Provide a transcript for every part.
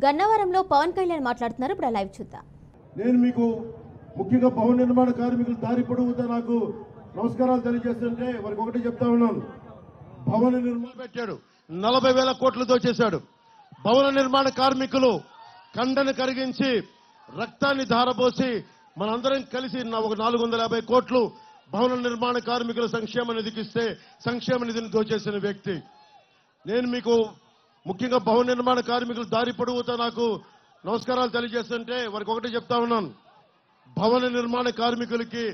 గన్నవరంలో పవన్ కళ్యాణ్ మాట్లాడుతున్నారు. ఇప్పుడు లైవ్ చూద్దాం. నేను మీకు ముఖ్యంగా భవన నిర్మాణ కార్మికులు దారి పొడవుతా నాకు నమస్కారాలు తెలియజేస్తుంటే వారికి ఒకటి చెప్తా ఉన్నాను. భవన నిర్మాణ పెట్టాడు 40,000 కోట్లతో చేశాడు. భవన నిర్మాణ కార్మికులు కండను కరిగించి రక్తాన్ని ధారపోసి మనందరం కలిసి ఒక 450 కోట్లు భవన నిర్మాణ కార్మికుల సంక్షేమ నిధికి ఇస్తే సంక్షేమ నిధిని దోచేసిన వ్యక్తి. నేను మీకు ముఖ్యంగా భవన నిర్మాణ కార్మికులు దారి పొడవుతా నాకు నమస్కారాలు తెలియజేస్తుంటే వారికి ఒకటి చెప్తా ఉన్నాను. భవన నిర్మాణ కార్మికులకి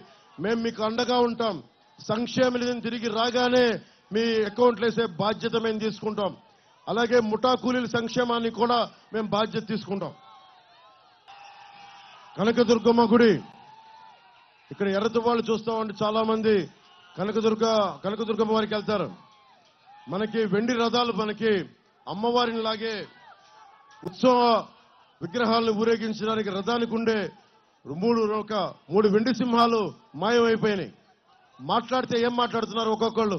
మేము మీకు అండగా ఉంటాం. సంక్షేమ నిధిని తిరిగి రాగానే మీ అకౌంట్లు వేసే బాధ్యత మేము తీసుకుంటాం. అలాగే ముఠా కూలీల సంక్షేమాన్ని కూడా మేము బాధ్యత తీసుకుంటాం. కనకదుర్గమ్మ గుడి ఇక్కడ ఎర్రత వాళ్ళు చూస్తామంటే చాలా మంది కనకదుర్గమ్మ వారికి వెళ్తారు. మనకి వెండి రథాలు మనకి అమ్మవారిని లాగే ఉత్సవ విగ్రహాలను ఊరేగించడానికి రథానికి ఉండే మూడు వెండి సింహాలు మాయమైపోయినాయి. మాట్లాడితే ఏం మాట్లాడుతున్నారు ఒక్కొక్కళ్ళు.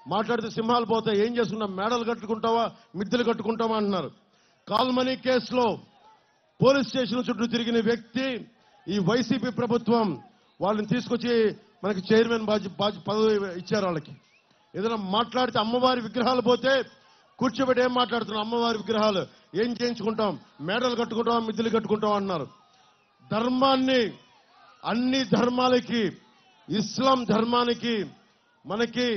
మాట్లాడితే సింహాలు పోతాయి, ఏం చేసుకున్నా మేడలు కట్టుకుంటావా మిద్దెలు కట్టుకుంటావా అంటున్నారు. కాల్మనీ కేసులో పోలీస్ స్టేషన్ చుట్టూ తిరిగిన వ్యక్తి ఈ వైసీపీ ప్రభుత్వం వాళ్ళని తీసుకొచ్చి మనకి చైర్మన్ పదవి ఇచ్చారు. వాళ్ళకి ఏదైనా మాట్లాడితే అమ్మవారి విగ్రహాలు పోతే కూర్చోబెట్టి ఏం మాట్లాడుతున్నాం, అమ్మవారి విగ్రహాలు ఏం చేయించుకుంటాం, మేడలు కట్టుకుంటాం మిద్దెలు కట్టుకుంటాం అన్నారు. ధర్మాన్ని అన్ని ధర్మాలకి ఇస్లాం ధర్మానికి మనకి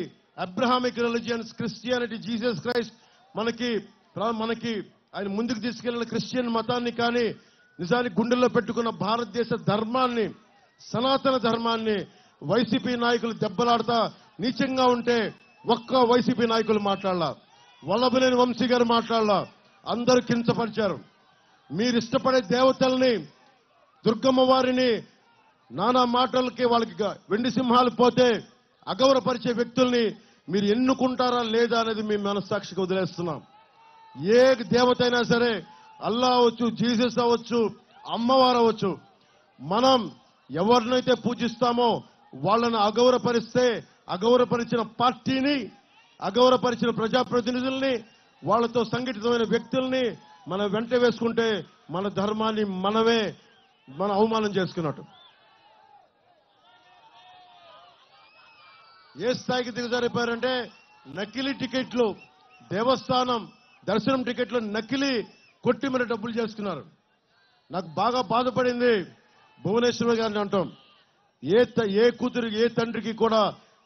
Abrahamic religions Christianity Jesus Christ మనకి ఆయన ముందుకు తీసుకెళ్లిన క్రిస్టియన్ మతాన్ని కానీ నిజానికి గుండెల్లో పెట్టుకున్న భారతదేశ ధర్మాన్ని సనాతన ధర్మాన్ని వైసీపీ నాయకులు దెబ్బలాడతా నీచంగా ఉంటే ఒక్క వైసీపీ నాయకులు మాట్లాడాల, వల్లభనేని వంశీ గారు మాట్లాడాల, అందరూ కించపరిచారు. మీరు ఇష్టపడే దేవతల్ని దుర్గమ్మ వారిని నానా మాటలకి వాళ్ళకి వెండి సింహాలు పోతే అగౌరవపరిచే వ్యక్తుల్ని మీరు ఎన్నుకుంటారా లేదా అనేది మీ మనస్సాక్షికి వదిలేస్తున్నాం. ఏ దేవత అయినా సరే అల్లా అవచ్చు, జీసస్ అవ్వచ్చు, అమ్మవారు అవ్వచ్చు, మనం ఎవరినైతే పూజిస్తామో వాళ్ళని అగౌరవపరిస్తే అగౌరవపరిచిన పార్టీని అగౌరవపరిచిన ప్రజాప్రతినిధుల్ని వాళ్ళతో సంఘటితమైన వ్యక్తుల్ని మనం వెంట వేసుకుంటే మన ధర్మాన్ని మన అవమానం చేసుకున్నట్టు. ఏ స్థాయికి దిగజారిపోయారంటే నకిలీ టికెట్లు, దేవస్థానం దర్శనం టికెట్లు నకిలీ కొట్టి మరి డబ్బులు చేసుకున్నారు. నాకు బాగా బాధపడింది భువనేశ్వర్ గారిని అంటాం. ఏ కూతురు ఏ తండ్రికి కూడా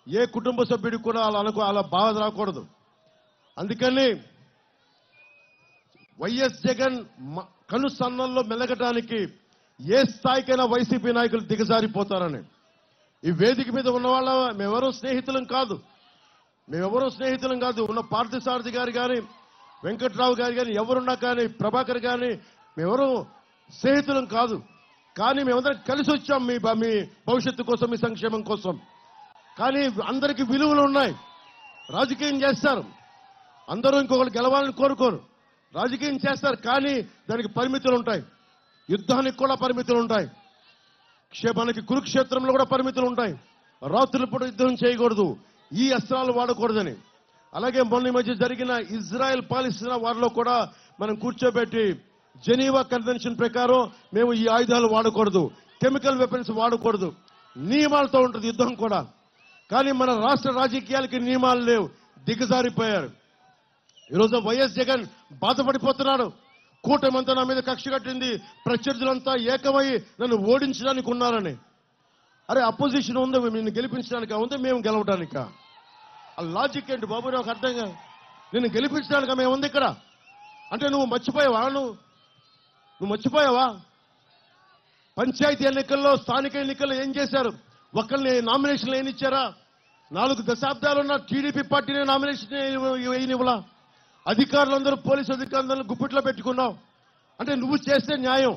ఏ కుటుంబ సభ్యుడికి కూడా అలా బాధ రాకూడదు. అందుకని వైఎస్ జగన్ కనుసన్నల్లో మెలగటానికి ఏ స్థాయికైనా వైసీపీ నాయకులు దిగజారిపోతారని. ఈ వేదిక మీద ఉన్న వాళ్ళ మేమెవరూ స్నేహితులం కాదు. ఉన్న పార్థసారథి గారు కానీ వెంకట్రావు గారు కానీ ఎవరున్నా కానీ ప్రభాకర్ కానీ మేమెవరూ స్నేహితులం కాదు. కానీ మేమందరం కలిసి వచ్చాం మీ భవిష్యత్తు కోసం, మీ సంక్షేమం కోసం. కానీ అందరికీ విలువలు ఉన్నాయి. రాజకీయం చేస్తారు, అందరూ ఇంకొకరు గెలవాలని కోరుకోరు. రాజకీయం చేస్తారు కానీ దానికి పరిమితులు ఉంటాయి. యుద్ధానికి కూడా పరిమితులు ఉంటాయి. మనకి కురుక్షేత్రంలో కూడా పరిమితులు ఉంటాయి. రాత్రుల పూట యుద్ధం చేయకూడదు, ఈ అస్త్రాలు వాడకూడదని. అలాగే మొన్న మధ్య జరిగిన ఇజ్రాయెల్ పాలిస్తున్న వారిలో కూడా మనం కూర్చోబెట్టి జెనీవా కన్వెన్షన్ ప్రకారం మేము ఈ ఆయుధాలు వాడకూడదు, కెమికల్ వెపన్స్ వాడకూడదు, నియమాలతో ఉంటుంది యుద్ధం కూడా. కానీ మన రాష్ట్ర రాజకీయాలకి నియమాలు లేవు, దిగజారిపోయారు. ఈరోజు వైఎస్ జగన్ బాధపడిపోతున్నాడు. కూటమంతా నా మీద కక్ష కట్టింది, ప్రత్యర్థులంతా ఏకమై నన్ను ఓడించడానికి ఉన్నారని. అరే అపోజిషన్ ఉందా నిన్ను గెలిపించడానికా, ఉందా మేము గెలవడానికా? ఆ లాజిక్ ఏంటి బాబు నాకు అర్థం కాదు. నిన్ను గెలిపించడానికా మేము ఉంది ఇక్కడ అంటే నువ్వు మర్చిపోయావా? పంచాయతీ ఎన్నికల్లో స్థానిక ఎన్నికల్లో ఏం చేశారు? ఒక్కరిని నామినేషన్లు ఏమి ఇచ్చారా? 4 దశాబ్దాలున్న టీడీపీ పార్టీని నామినేషన్ వేయనివ్వలా. అధికారులందరూ పోలీసు అధికారులందరూ గుప్పిట్లో పెట్టుకున్నావు అంటే నువ్వు చేస్తే న్యాయం.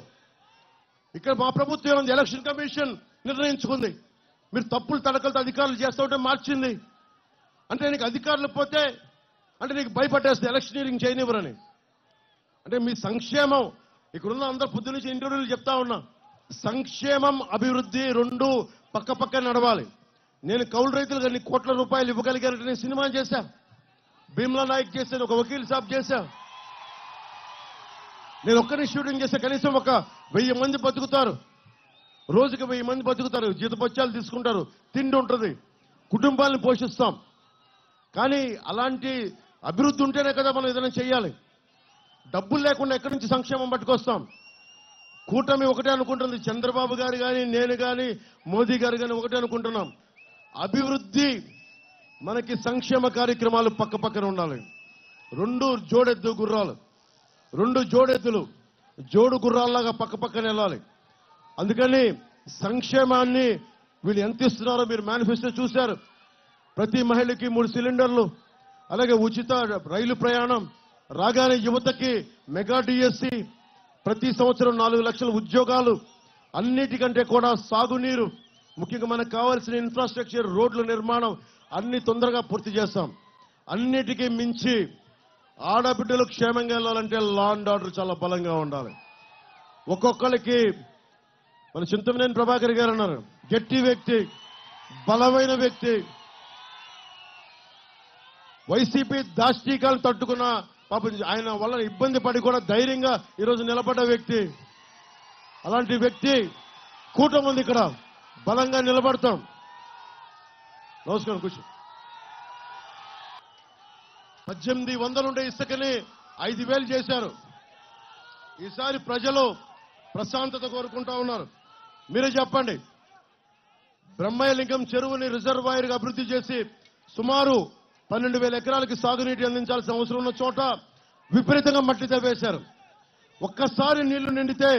ఇక్కడ మా ప్రభుత్వం ఏముంది? ఎలక్షన్ కమిషన్ నిర్ణయించుకుంది. మీరు తప్పులు తడకలతో అధికారులు చేస్తూ ఉంటే మార్చింది. అంటే నీకు అధికారులు పోతే అంటే నీకు భయపడేస్తే ఎలక్షనీరింగ్ చేయనివ్వరని. అంటే మీ సంక్షేమం ఇక్కడున్న అందరూ పొద్దు నుంచి ఇంటర్వ్యూలు చెప్తా ఉన్నా, సంక్షేమం అభివృద్ధి రెండు పక్క నడవాలి. నేను కౌలు రైతులకు అన్ని కోట్ల రూపాయలు ఇవ్వగలిగానంటే నేను సినిమా చేశా, భీమ్లా నాయక్ చేశాను, ఒక వకీల్ సాబ్ చేశా. నేను ఒక్కరిని షూటింగ్ చేస్తే కనీసం ఒక 1000 మంది బతుకుతారు, రోజుకి 1000 మంది బతుకుతారు, జీతపత్యాలు తీసుకుంటారు, తిండి ఉంటుంది, కుటుంబాలను పోషిస్తాం. కానీ అలాంటి అభివృద్ధి ఉంటేనే కదా మనం ఏదైనా చేయాలి. డబ్బులు లేకుండా ఎక్కడి నుంచి సంక్షేమం పట్టుకొస్తాం? కూటమి ఒకటే అనుకుంటుంది, చంద్రబాబు గారు కానీ నేను కానీ మోదీ గారు కానీ ఒకటే అనుకుంటున్నాం, అభివృద్ధి మనకి సంక్షేమ కార్యక్రమాలు పక్క పక్కన ఉండాలి. 2 జోడెద్దు గుర్రాలు, 2 జోడెద్దులు జోడు గుర్రాల్లాగా పక్క పక్కన వెళ్ళాలి. అందుకని సంక్షేమాన్ని వీళ్ళు ఎంత ఇస్తున్నారో మీరు మేనిఫెస్టో చూశారు. ప్రతి మహిళకి 3 సిలిండర్లు, అలాగే ఉచిత రైలు ప్రయాణం, రాగానే యువతకి మెగా డిఎస్సి, ప్రతి సంవత్సరం 4 లక్షల ఉద్యోగాలు, అన్నిటికంటే కూడా సాగునీరు, ముఖ్యంగా మనకు కావాల్సిన ఇన్ఫ్రాస్ట్రక్చర్, రోడ్ల నిర్మాణం అన్ని తొందరగా పూర్తి చేస్తాం. అన్నిటికీ మించి ఆడబిడ్డలు క్షేమంగా వెళ్ళాలంటే లా అండ్ ఆర్డర్ చాలా బలంగా ఉండాలి. ఒక్కొక్కరికి మన చింతమనేని ప్రభాకర్ గారు అన్నారు, గట్టి వ్యక్తి, బలమైన వ్యక్తి, వైసీపీ దాష్టీకాలను తట్టుకున్న పాపం ఆయన వల్ల ఇబ్బంది పడి కూడా ధైర్యంగా ఈరోజు నిలబడ్డ వ్యక్తి. అలాంటి వ్యక్తి కూటమి ఉంది ఇక్కడ, బలంగా నిలబడతాం. నమస్కారం. కూర్చో. 1800 ఉండే ఇసుకని 5000 చేశారు. ఈసారి ప్రజలు ప్రశాంతత కోరుకుంటా ఉన్నారు. మీరే చెప్పండి. బ్రహ్మయ్యలింగం చెరువుని రిజర్వాయర్గా అభివృద్ధి చేసి సుమారు 12,000 ఎకరాలకి సాగునీటి అందించాల్సిన అవసరం ఉన్న చోట విపరీతంగా మట్టి తవ్వేశారు. ఒక్కసారి నీళ్లు నిండితే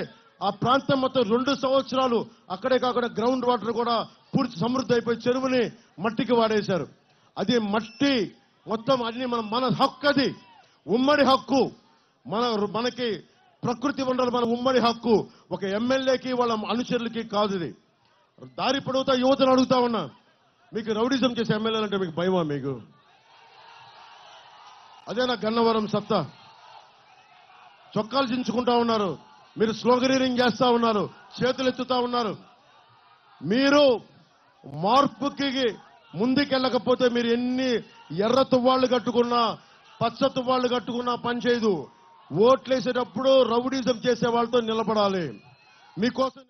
ఆ ప్రాంతం మొత్తం 2 సంవత్సరాలు అక్కడే కాకుండా గ్రౌండ్ వాటర్ కూడా పూర్తి సమృద్ధి అయిపోయి చెరువుని మట్టికి వాడేశారు. అది మట్టి మొత్తం అన్ని మన హక్కు, అది ఉమ్మడి హక్కు. మనకి ప్రకృతి వనరులు మన ఉమ్మడి హక్కు. ఒక ఎమ్మెల్యేకి వాళ్ళ అనుచరులకి కాదు. ఇది దారి పొడవుతా యువతను అడుగుతా ఉన్నా, మీకు రౌడిజం చేసే ఎమ్మెల్యేలు అంటే మీకు భయమా? మీకు అదే నా గన్నవరం సత్తా. చొక్కాలు చించుకుంటా ఉన్నారు, మీరు స్లోగనీరింగ్ చేస్తా ఉన్నారు, చేతులు ఎత్తుతా ఉన్నారు. మీరు మార్పుకి ముందుకెళ్ళకపోతే మీరు ఎన్ని ఎర్ర తువ్వాళ్లు కట్టుకున్నా, పచ్చ తువ్వాళ్లు కట్టుకున్నా పనిచేయదు. ఓట్లేసేటప్పుడు రౌడీజం చేసే వాళ్ళతో నిలబడాలి. మీకోసం